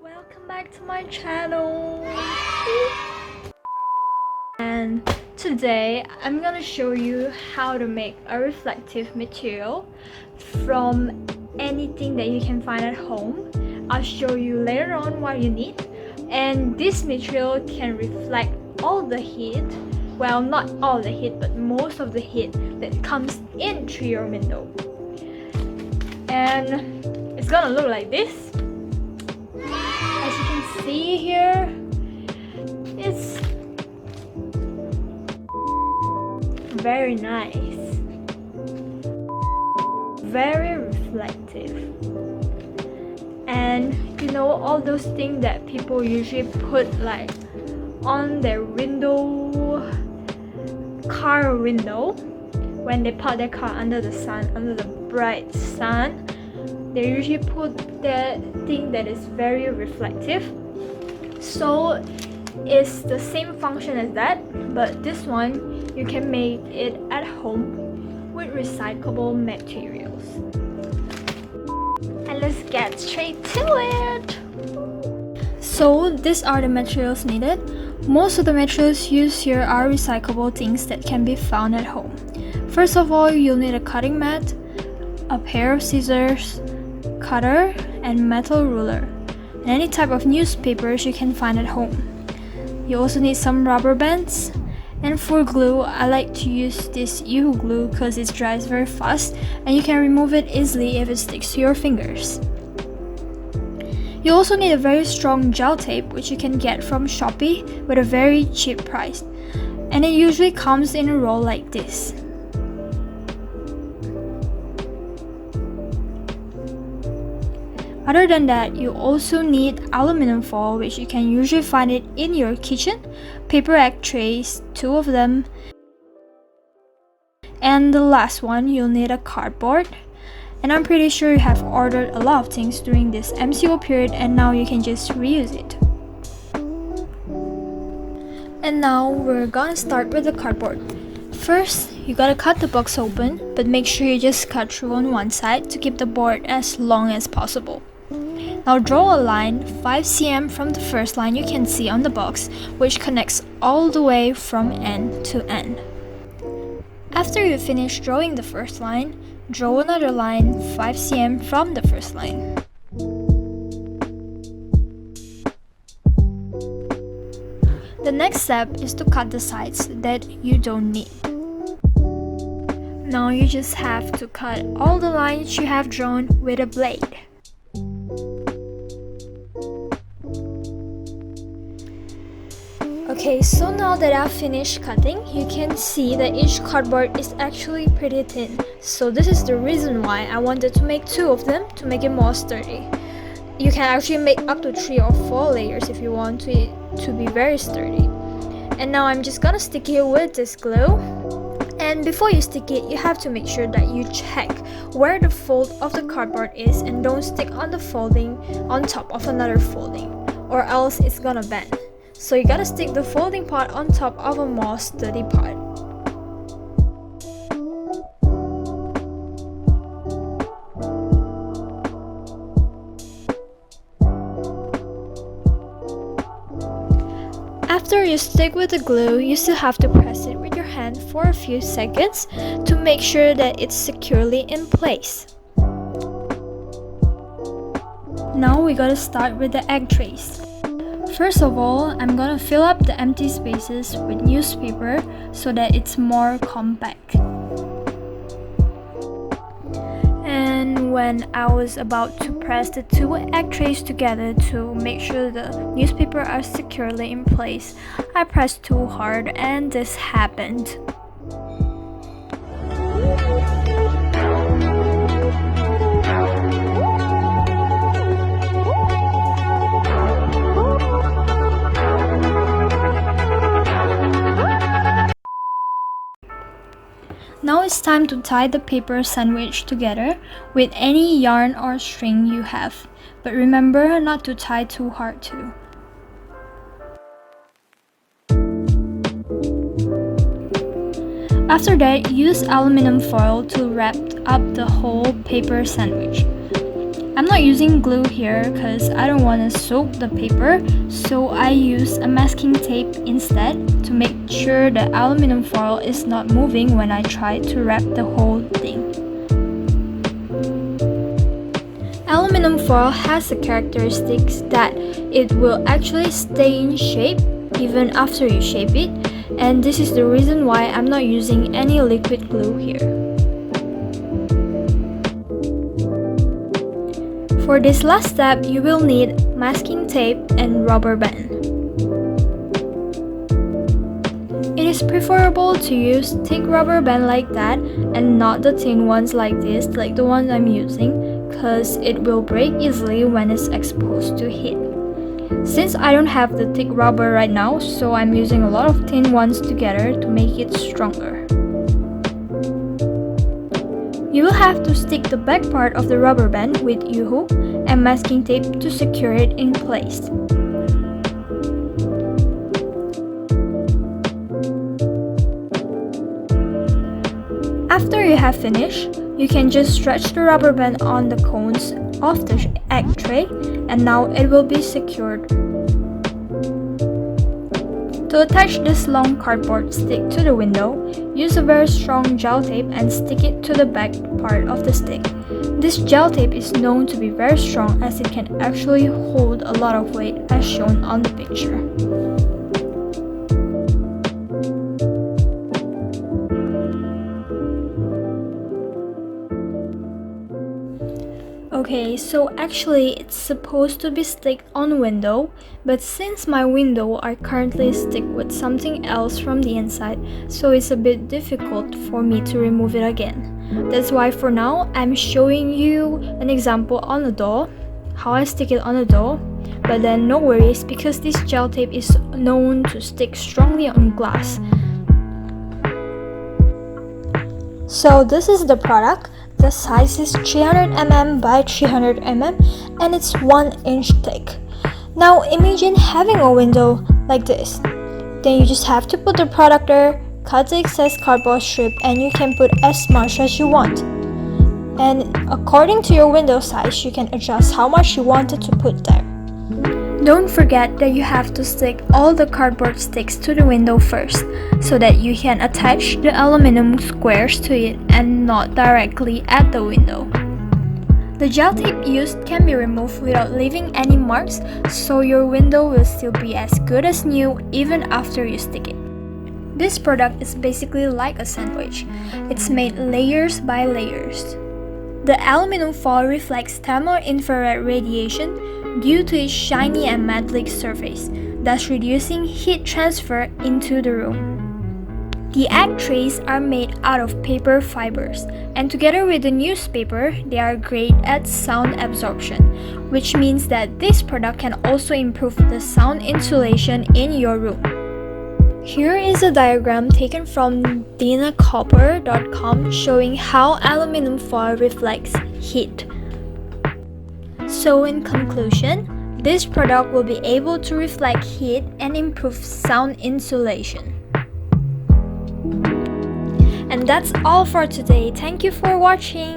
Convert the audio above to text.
Welcome back to my channel. And today I'm gonna show you how to make a reflective material from anything that you can find at home. I'll show you later on what you need. And this material can reflect all the heat, well, not all the heat, but most of the heat that comes in through your window. And it's gonna look like this. As you can see here, it's very nice, very reflective. And you know, all those things that people usually put like on their window, car window, when they park their car under the sun, under the bright sun, they usually put that thing that is very reflective. So it's the same function as that, but this one you can make it at home with recyclable materials. And let's get straight to it. So these are the materials needed. Most of the materials used here are recyclable things that can be found at home. First of all, you'll need a cutting mat, a pair of scissors, cutter, and metal ruler, and any type of newspapers you can find at home. You also need some rubber bands, and for glue, I like to use this Yoo-hoo glue because it dries very fast and you can remove it easily if it sticks to your fingers. You also need a very strong gel tape, which you can get from Shopee with a very cheap price, and it usually comes in a roll like this. Other than that, you also need aluminum foil, which you can usually find it in your kitchen, paper egg trays, 2 of them, and the last one, you'll need a cardboard. And I'm pretty sure you have ordered a lot of things during this MCO period and now you can just reuse it. And now we're gonna start with the cardboard. First, you gotta cut the box open, but make sure you just cut through on one side to keep the board as long as possible. Now draw a line 5 cm from the first line you can see on the box, which connects all the way from end to end. After you finish drawing the first line, draw another line 5 cm from the first line. The next step is to cut the sides that you don't need. Now you just have to cut all the lines you have drawn with a blade. Okay, so now that I've finished cutting, you can see that each cardboard is actually pretty thin. So this is the reason why I wanted to make 2 of them to make it more sturdy. You can actually make up to 3 or 4 layers if you want it to be very sturdy. And now I'm just gonna stick it with this glue. And before you stick it, you have to make sure that you check where the fold of the cardboard is and don't stick on the folding on top of another folding, or else it's gonna bend. So you gotta stick the folding part on top of a more sturdy part. After you stick with the glue, you still have to press it with your hand for a few seconds to make sure that it's securely in place. Now we gotta start with the egg trays. First of all, I'm gonna fill up the empty spaces with newspaper so that it's more compact. And when I was about to press the 2 egg trays together to make sure the newspaper are securely in place, I pressed too hard and this happened. Now it's time to tie the paper sandwich together with any yarn or string you have, but remember not to tie too hard too. After that, use aluminum foil to wrap up the whole paper sandwich. I'm not using glue here because I don't want to soak the paper, so I use a masking tape instead to make sure the aluminum foil is not moving when I try to wrap the whole thing. Aluminum foil has the characteristics that it will actually stay in shape even after you shape it, and this is the reason why I'm not using any liquid glue here. For this last step, you will need masking tape and rubber band. It is preferable to use thick rubber band like that and not the thin ones like this, like the ones I'm using, because it will break easily when it's exposed to heat. Since I don't have the thick rubber right now, so I'm using a lot of thin ones together to make it stronger. You will have to stick the back part of the rubber band with U-hook and masking tape to secure it in place. After you have finished, you can just stretch the rubber band on the cones of the egg tray, and now it will be secured. To attach this long cardboard stick to the window, use a very strong gel tape and stick it to the back part of the stick. This gel tape is known to be very strong as it can actually hold a lot of weight as shown on the picture. Okay, so actually it's supposed to be stick on window, but since my window are currently stick with something else from the inside, so it's a bit difficult for me to remove it again. That's why for now I'm showing you an example on the door, how I stick it on the door, but then no worries because this gel tape is known to stick strongly on glass. So this is the product. The size is 300mm by 300mm and it's 1 inch thick. Now imagine having a window like this. Then you just have to put the product there, cut the excess cardboard strip, and you can put as much as you want. And according to your window size, you can adjust how much you wanted to put there. Don't forget that you have to stick all the cardboard sticks to the window first, so that you can attach the aluminum squares to it and not directly at the window. The gel tape used can be removed without leaving any marks, so your window will still be as good as new even after you stick it. This product is basically like a sandwich. It's made layers by layers. The aluminum foil reflects thermal infrared radiation due to its shiny and metallic surface, thus reducing heat transfer into the room. The egg trays are made out of paper fibers, and together with the newspaper, they are great at sound absorption, which means that this product can also improve the sound insulation in your room. Here is a diagram taken from dinacopper.com showing how aluminum foil reflects heat. So in conclusion, this product will be able to reflect heat and improve sound insulation. And that's all for today. Thank you for watching.